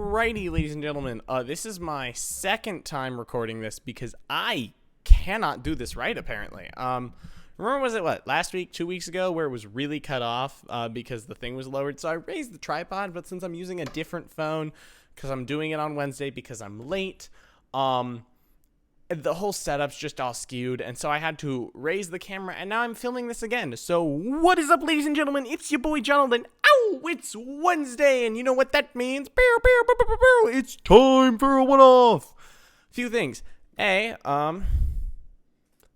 Alrighty, ladies and gentlemen, this is my second time recording this because I cannot do this right, apparently. Remember, was it, last week, 2 weeks ago, where it was really cut off because the thing was lowered? So I raised the tripod, but since I'm using a different phone, because I'm doing it on Wednesday because I'm late, the whole setup's just all skewed, and so I had to raise the camera, and now I'm filming this again. So what is up, ladies and gentlemen? It's your boy Jonathan. Ow! It's Wednesday, and you know what that means? It's time for a one-off. Few things. What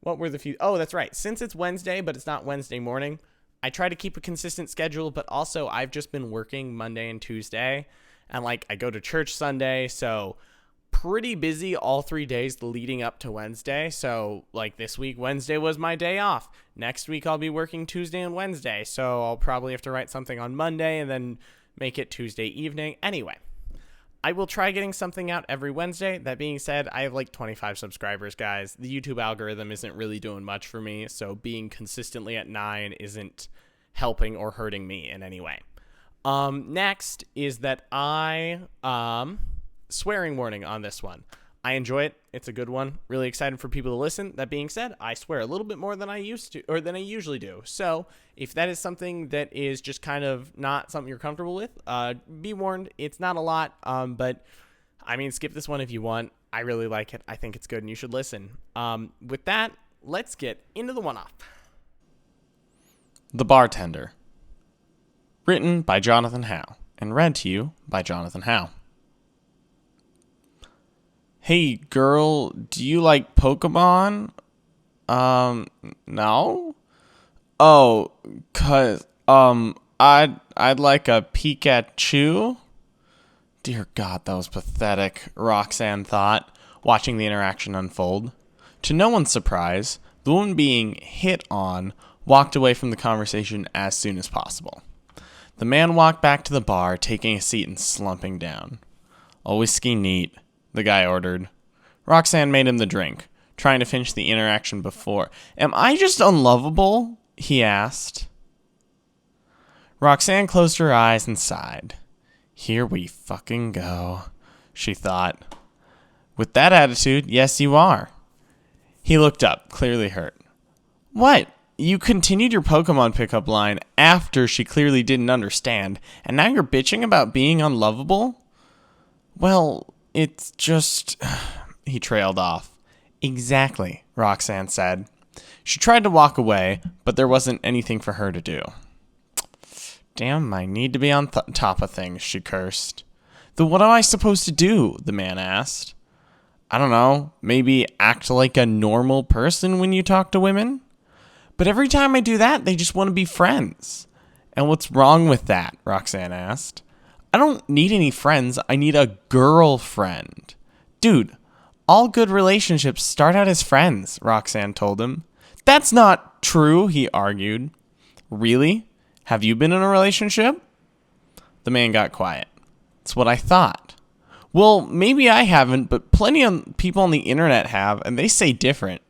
were the few? Oh, that's right. Since it's Wednesday, but it's not Wednesday morning, I try to keep a consistent schedule, but also I've just been working Monday and Tuesday, and I go to church Sunday, so pretty busy all 3 days leading up to Wednesday. So this week, Wednesday was my day off. Next week, I'll be working Tuesday and Wednesday. So I'll probably have to write something on Monday and then make it Tuesday evening. Anyway, I will try getting something out every Wednesday. That being said, I have 25 subscribers, guys. The YouTube algorithm isn't really doing much for me. So being consistently at 9 isn't helping or hurting me in any way. Next is that swearing warning on this one. I enjoy it. It's a good one. Really excited for people to listen. That being said, I swear a little bit more than I used to, or than I usually do. So if that is something that is just kind of not something you're comfortable with, be warned. It's not a lot, but I mean, skip this one if you want. I really like it. I think it's good and you should listen. With that, let's get into the one-off. The Bartender. Written by Jonathan Howe and read to you by Jonathan Howe. Hey, girl, do you like Pokemon? No? Oh, 'cause, I'd like a Pikachu? Dear God, that was pathetic, Roxanne thought, watching the interaction unfold. To no one's surprise, the woman being hit on walked away from the conversation as soon as possible. The man walked back to the bar, taking a seat and slumping down. A whiskey neat, the guy ordered. Roxanne made him the drink, trying to finish the interaction before. Am I just unlovable? He asked. Roxanne closed her eyes and sighed. Here we fucking go, she thought. With that attitude, yes, you are. He looked up, clearly hurt. What? You continued your Pokemon pickup line after she clearly didn't understand, and now you're bitching about being unlovable? Well, it's just... He trailed off. Exactly, Roxanne said. She tried to walk away, but there wasn't anything for her to do. Damn, I need to be on top of things, she cursed. Then what am I supposed to do? The man asked. I don't know, maybe act like a normal person when you talk to women? But every time I do that, they just want to be friends. And what's wrong with that? Roxanne asked. I don't need any friends. I need a girlfriend. Dude, all good relationships start out as friends, Roxanne told him. That's not true, he argued. Really? Have you been in a relationship? The man got quiet. That's what I thought. Well, maybe I haven't, but plenty of people on the internet have, and they say different.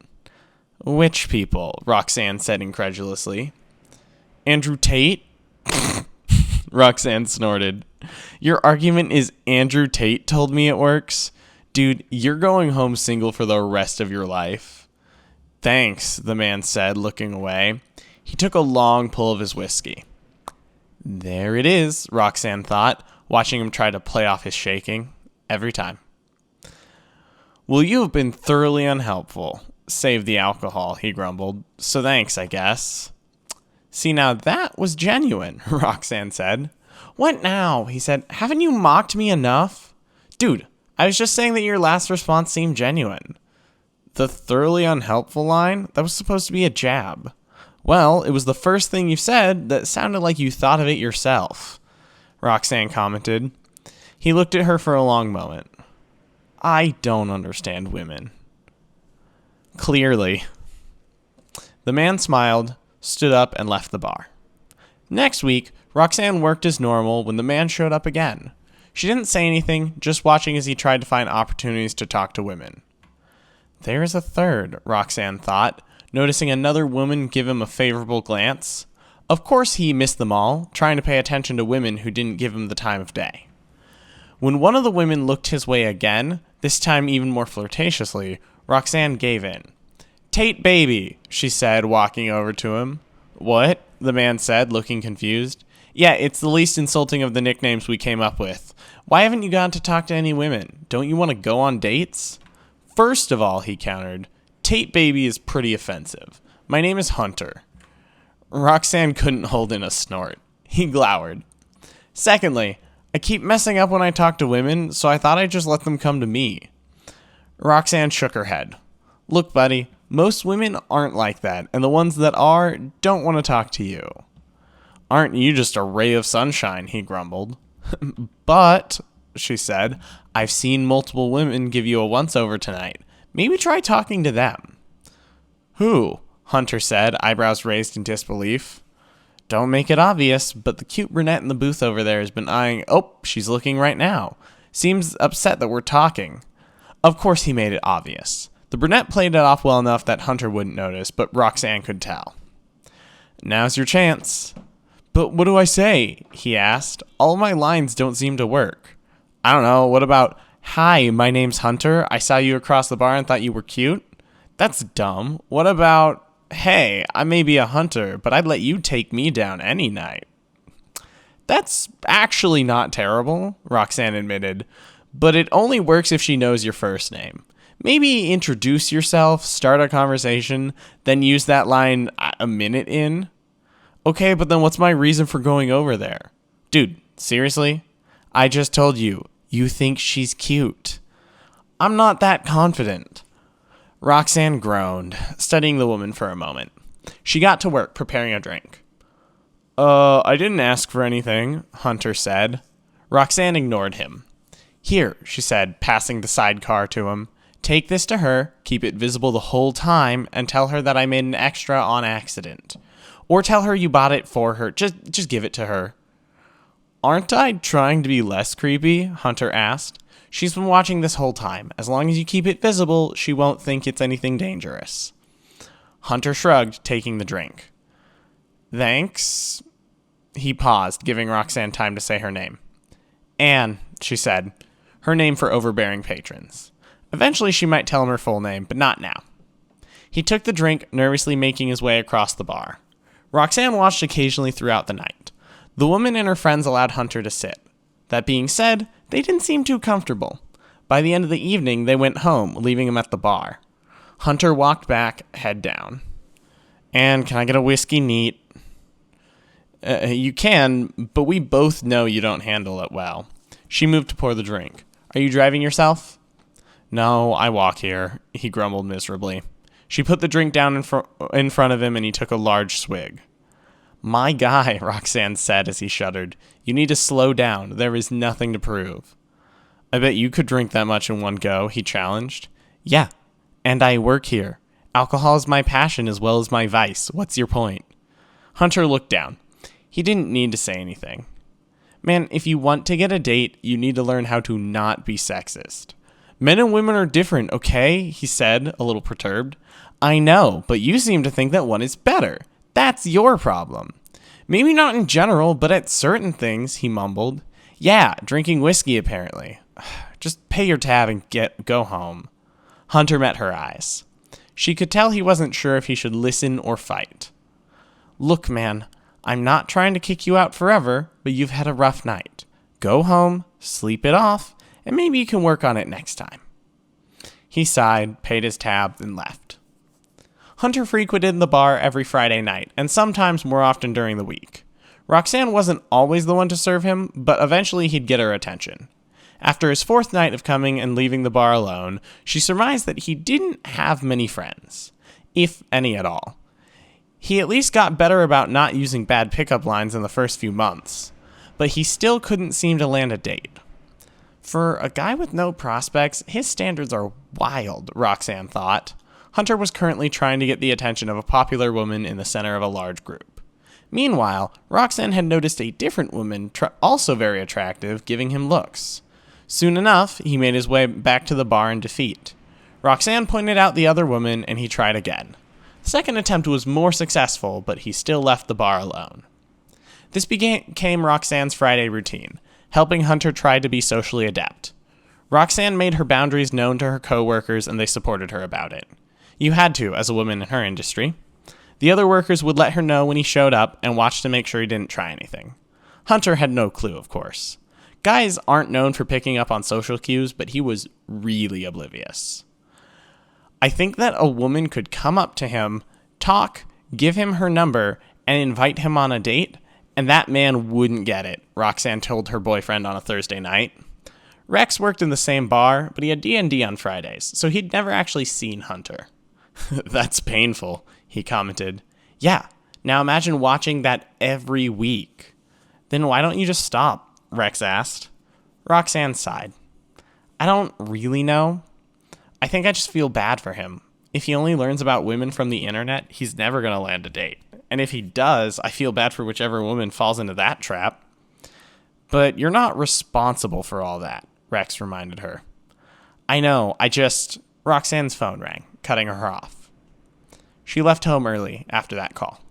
Which people? Roxanne said incredulously. Andrew Tate? Roxanne snorted. Your argument is Andrew Tate told me it works? Dude, you're going home single for the rest of your life. Thanks, the man said, looking away. He took a long pull of his whiskey. There it is, Roxanne thought, watching him try to play off his shaking. Every time. Well, you have been thoroughly unhelpful. Save the alcohol, he grumbled. So thanks, I guess. See, now that was genuine, Roxanne said. What now? He said. Haven't you mocked me enough? Dude, I was just saying that your last response seemed genuine. The thoroughly unhelpful line? That was supposed to be a jab. Well, it was the first thing you said that sounded like you thought of it yourself, Roxanne commented. He looked at her for a long moment. I don't understand women. Clearly. The man smiled, stood up, and left the bar. Next week, Roxanne worked as normal when the man showed up again. She didn't say anything, just watching as he tried to find opportunities to talk to women. There's a third, Roxanne thought, noticing another woman give him a favorable glance. Of course he missed them all, trying to pay attention to women who didn't give him the time of day. When one of the women looked his way again, this time even more flirtatiously, Roxanne gave in. "Tate baby," she said, walking over to him. "What?" the man said, looking confused. "Yeah, it's the least insulting of the nicknames we came up with. Why haven't you gone to talk to any women? Don't you want to go on dates?" "First of all," he countered, "Tate baby is pretty offensive. My name is Hunter." Roxanne couldn't hold in a snort. He glowered. "Secondly, I keep messing up when I talk to women, so I thought I'd just let them come to me." Roxanne shook her head. "Look, buddy, most women aren't like that, and the ones that are don't want to talk to you." "Aren't you just a ray of sunshine?" he grumbled. "But," she said, "I've seen multiple women give you a once-over tonight. Maybe try talking to them." "Who?" Hunter said, eyebrows raised in disbelief. "Don't make it obvious, but the cute brunette in the booth over there has been eyeing—" "Oh, she's looking right now. Seems upset that we're talking." Of course he made it obvious. The brunette played it off well enough that Hunter wouldn't notice, but Roxanne could tell. "Now's your chance." "But what do I say?" he asked. "All my lines don't seem to work." "I don't know, what about, 'Hi, my name's Hunter. I saw you across the bar and thought you were cute'? That's dumb. What about, 'Hey, I may be a hunter, but I'd let you take me down any night'?" "That's actually not terrible," Roxanne admitted, "but it only works if she knows your first name. Maybe introduce yourself, start a conversation, then use that line a minute in." "Okay, but then what's my reason for going over there?" "Dude, seriously? I just told you, you think she's cute." "I'm not that confident." Roxanne groaned, studying the woman for a moment. She got to work preparing a drink. I didn't ask for anything," Hunter said. Roxanne ignored him. "Here," she said, passing the sidecar to him. "Take this to her, keep it visible the whole time, and tell her that I made an extra on accident. Or tell her you bought it for her. Just give it to her." "Aren't I trying to be less creepy?" Hunter asked. "She's been watching this whole time. As long as you keep it visible, she won't think it's anything dangerous." Hunter shrugged, taking the drink. "Thanks." He paused, giving Roxanne time to say her name. "Anne," she said, her name for overbearing patrons. Eventually she might tell him her full name, but not now. He took the drink, nervously making his way across the bar. Roxanne watched occasionally throughout the night. The woman and her friends allowed Hunter to sit. That being said, they didn't seem too comfortable. By the end of the evening, they went home, leaving him at the bar. Hunter walked back, head down. "And can I get a whiskey neat?" You can, but we both know you don't handle it well." She moved to pour the drink. "Are you driving yourself?" "No, I walk here," he grumbled miserably. She put the drink down in front of him, and he took a large swig. "My guy," Roxanne said as he shuddered, "you need to slow down. There is nothing to prove." "I bet you could drink that much in one go," he challenged. "Yeah, and I work here. Alcohol is my passion as well as my vice. What's your point?" Hunter looked down. He didn't need to say anything. "Man, if you want to get a date, you need to learn how to not be sexist." "Men and women are different, okay?" he said, a little perturbed. "I know, but you seem to think that one is better. That's your problem." "Maybe not in general, but at certain things," he mumbled. "Yeah, drinking whiskey, apparently. Just pay your tab and go home." Hunter met her eyes. She could tell he wasn't sure if he should listen or fight. "Look, man, I'm not trying to kick you out forever, but you've had a rough night. Go home, sleep it off, and maybe you can work on it next time." He sighed, paid his tab, and left. Hunter frequented the bar every Friday night, and sometimes more often during the week. Roxanne wasn't always the one to serve him, but eventually he'd get her attention. After his fourth night of coming and leaving the bar alone, she surmised that he didn't have many friends, if any at all. He at least got better about not using bad pickup lines in the first few months, but he still couldn't seem to land a date. For a guy with no prospects, his standards are wild, Roxanne thought. Hunter was currently trying to get the attention of a popular woman in the center of a large group. Meanwhile, Roxanne had noticed a different woman, also very attractive, giving him looks. Soon enough, he made his way back to the bar in defeat. Roxanne pointed out the other woman, and he tried again. The second attempt was more successful, but he still left the bar alone. This became Roxanne's Friday routine. helping Hunter try to be socially adept. Roxanne made her boundaries known to her coworkers and they supported her about it. You had to, as a woman in her industry. The other workers would let her know when he showed up and watch to make sure he didn't try anything. Hunter had no clue, of course. Guys aren't known for picking up on social cues, but he was really oblivious. I think that a woman could come up to him, talk, give him her number, and invite him on a date, and that man wouldn't get it, Roxanne told her boyfriend on a Thursday night. Rex worked in the same bar, but he had D&D on Fridays, so he'd never actually seen Hunter. That's painful, he commented. Yeah, now imagine watching that every week. Then why don't you just stop? Rex asked. Roxanne sighed. I don't really know. I think I just feel bad for him. If he only learns about women from the internet, he's never going to land a date. And if he does, I feel bad for whichever woman falls into that trap. But you're not responsible for all that, Rex reminded her. I know, Roxanne's phone rang, cutting her off. She left home early after that call.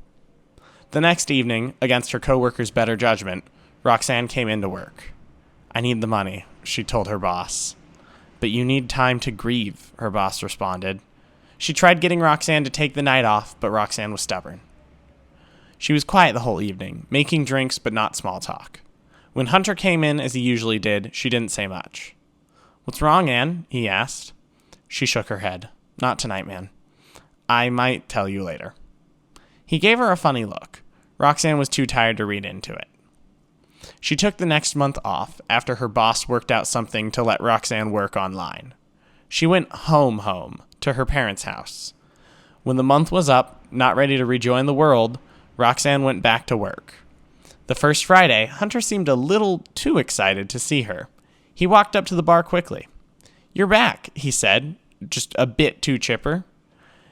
The next evening, against her coworkers' better judgment, Roxanne came into work. I need the money, she told her boss. But you need time to grieve, her boss responded. She tried getting Roxanne to take the night off, but Roxanne was stubborn. She was quiet the whole evening, making drinks but not small talk. When Hunter came in, as he usually did, she didn't say much. What's wrong, Anne? He asked. She shook her head. Not tonight, man. I might tell you later. He gave her a funny look. Roxanne was too tired to read into it. She took the next month off after her boss worked out something to let Roxanne work online. She went home to her parents' house. When the month was up, not ready to rejoin the world, Roxanne went back to work. The first Friday, Hunter seemed a little too excited to see her. He walked up to the bar quickly. You're back, he said, just a bit too chipper.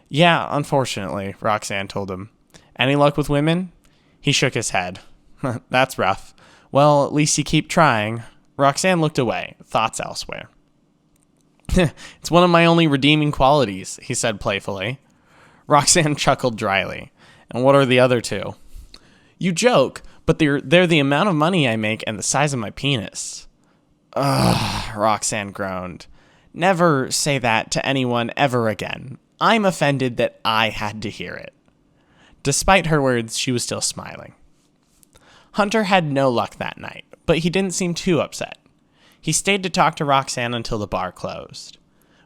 Yeah, unfortunately, Roxanne told him. Any luck with women? He shook his head. That's rough. Well, at least you keep trying. Roxanne looked away, thoughts elsewhere. It's one of my only redeeming qualities, he said playfully. Roxanne chuckled dryly. And what are the other two? You joke, but they're the amount of money I make and the size of my penis. Ugh, Roxanne groaned. Never say that to anyone ever again. I'm offended that I had to hear it. Despite her words, she was still smiling. Hunter had no luck that night, but he didn't seem too upset. He stayed to talk to Roxanne until the bar closed.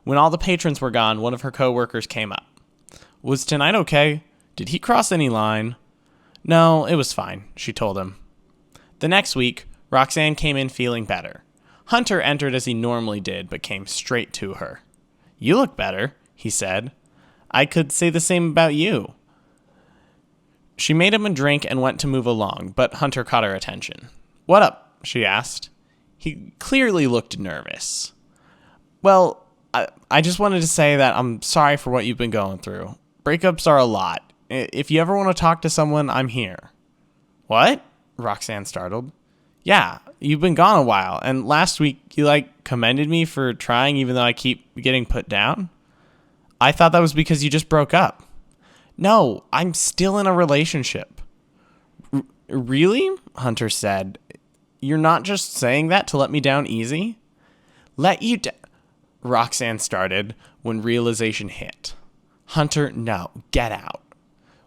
When all the patrons were gone, one of her coworkers came up. Was tonight okay? Did he cross any line? No, it was fine, she told him. The next week, Roxanne came in feeling better. Hunter entered as he normally did, but came straight to her. You look better, he said. I could say the same about you. She made him a drink and went to move along, but Hunter caught her attention. What up? She asked. He clearly looked nervous. Well, I just wanted to say that I'm sorry for what you've been going through. Breakups are a lot. If you ever want to talk to someone, I'm here. What? Roxanne startled. Yeah, you've been gone a while, and last week you, commended me for trying even though I keep getting put down? I thought that was because you just broke up. No, I'm still in a relationship. Really? Hunter said. You're not just saying that to let me down easy? Let you down? Roxanne started when realization hit. Hunter, no, get out.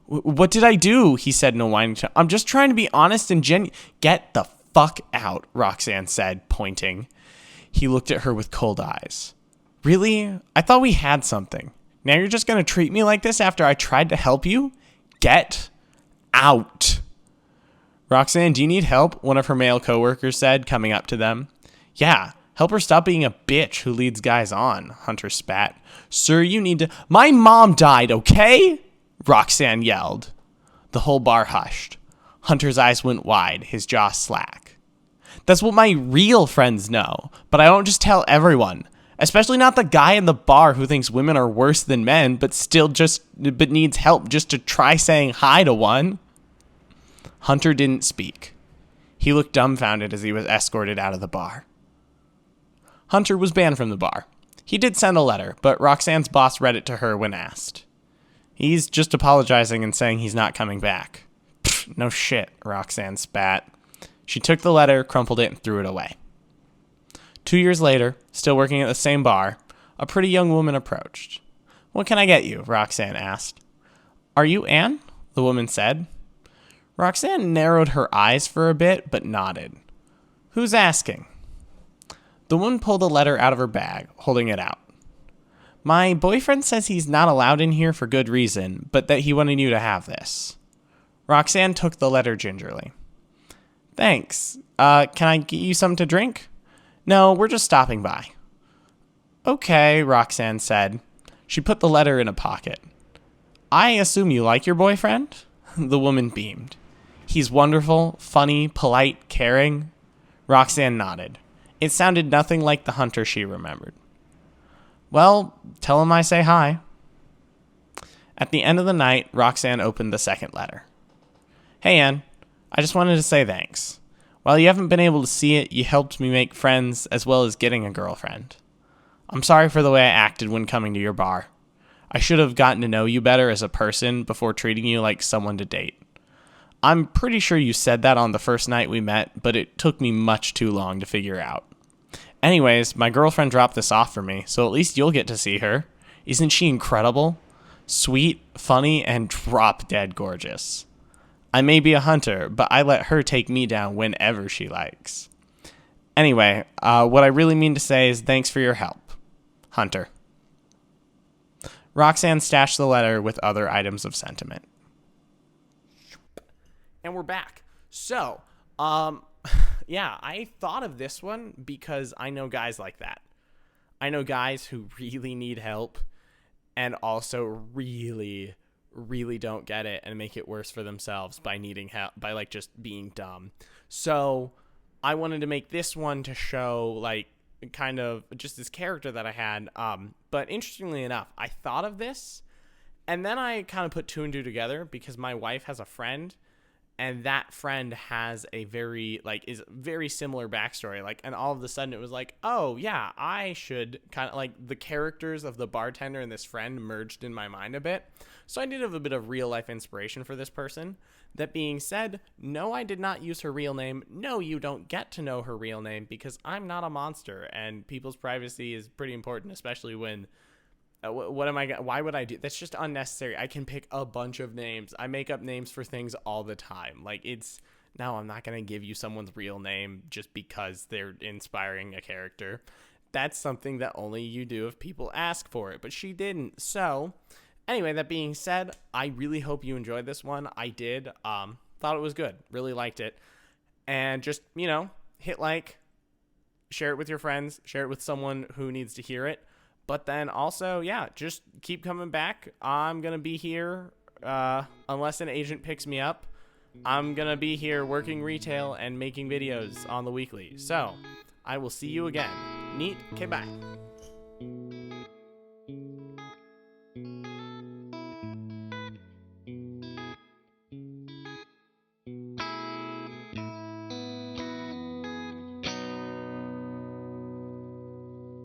What did I do? He said in a whining tone. I'm just trying to be honest and genuine. Get the fuck out, Roxanne said, pointing. He looked at her with cold eyes. Really? I thought we had something. Now you're just going to treat me like this after I tried to help you? Get out. Roxanne, do you need help? One of her male coworkers said, coming up to them. Yeah, help her stop being a bitch who leads guys on, Hunter spat. Sir, you need to... My mom died, okay? Roxanne yelled. The whole bar hushed. Hunter's eyes went wide, his jaw slack. That's what my real friends know, but I don't just tell everyone. Especially not the guy in the bar who thinks women are worse than men, but needs help just to try saying hi to one. Hunter didn't speak. He looked dumbfounded as he was escorted out of the bar. Hunter was banned from the bar. He did send a letter, but Roxanne's boss read it to her when asked. He's just apologizing and saying he's not coming back. Pfft, no shit, Roxanne spat. She took the letter, crumpled it, and threw it away. 2 years later, still working at the same bar, a pretty young woman approached. "What can I get you?" Roxanne asked. "Are you Anne?" the woman said. Roxanne narrowed her eyes for a bit, but nodded. "Who's asking?" The woman pulled a letter out of her bag, holding it out. "My boyfriend says he's not allowed in here for good reason, but that he wanted you to have this." Roxanne took the letter gingerly. "Thanks. Can I get you something to drink?" "No, we're just stopping by." "Okay," Roxanne said. She put the letter in a pocket. "I assume you like your boyfriend?" The woman beamed. "He's wonderful, funny, polite, caring." Roxanne nodded. It sounded nothing like the Hunter she remembered. "Well, tell him I say hi." At the end of the night, Roxanne opened the second letter. "Hey, Anne. I just wanted to say thanks. While you haven't been able to see it, you helped me make friends as well as getting a girlfriend. I'm sorry for the way I acted when coming to your bar. I should have gotten to know you better as a person before treating you like someone to date. I'm pretty sure you said that on the first night we met, but it took me much too long to figure out. Anyways, my girlfriend dropped this off for me, so at least you'll get to see her. Isn't she incredible? Sweet, funny, and drop-dead gorgeous. I may be a hunter, but I let her take me down whenever she likes. Anyway, what I really mean to say is thanks for your help. Hunter." Roxanne stashed the letter with other items of sentiment. And we're back. So, yeah, I thought of this one because I know guys like that. I know guys who really need help and also really, really don't get it and make it worse for themselves by needing help, by like just being dumb. So I wanted to make this one to show like kind of just this character that I had. But interestingly enough, I thought of this and then I kind of put two and two together because my wife has a friend and that friend has a very similar backstory. And all of a sudden it was like, oh yeah, I should kind of like the characters of the bartender and this friend merged in my mind a bit. So I did have a bit of real life inspiration for this person. That being said, no, I did not use her real name. No, you don't get to know her real name because I'm not a monster and people's privacy is pretty important, especially when why would I do? That's just unnecessary. I can pick a bunch of names. I make up names for things all the time. No, I'm not going to give you someone's real name just because they're inspiring a character. That's something that only you do if people ask for it, but she didn't. So anyway, that being said, I really hope you enjoyed this one. I did. Thought it was good. Really liked it. And just, hit like, share it with your friends, share it with someone who needs to hear it. But then also, yeah, just keep coming back. I'm going to be here unless an agent picks me up. I'm going to be here working retail and making videos on the weekly. So I will see you again. Neat. Okay, bye.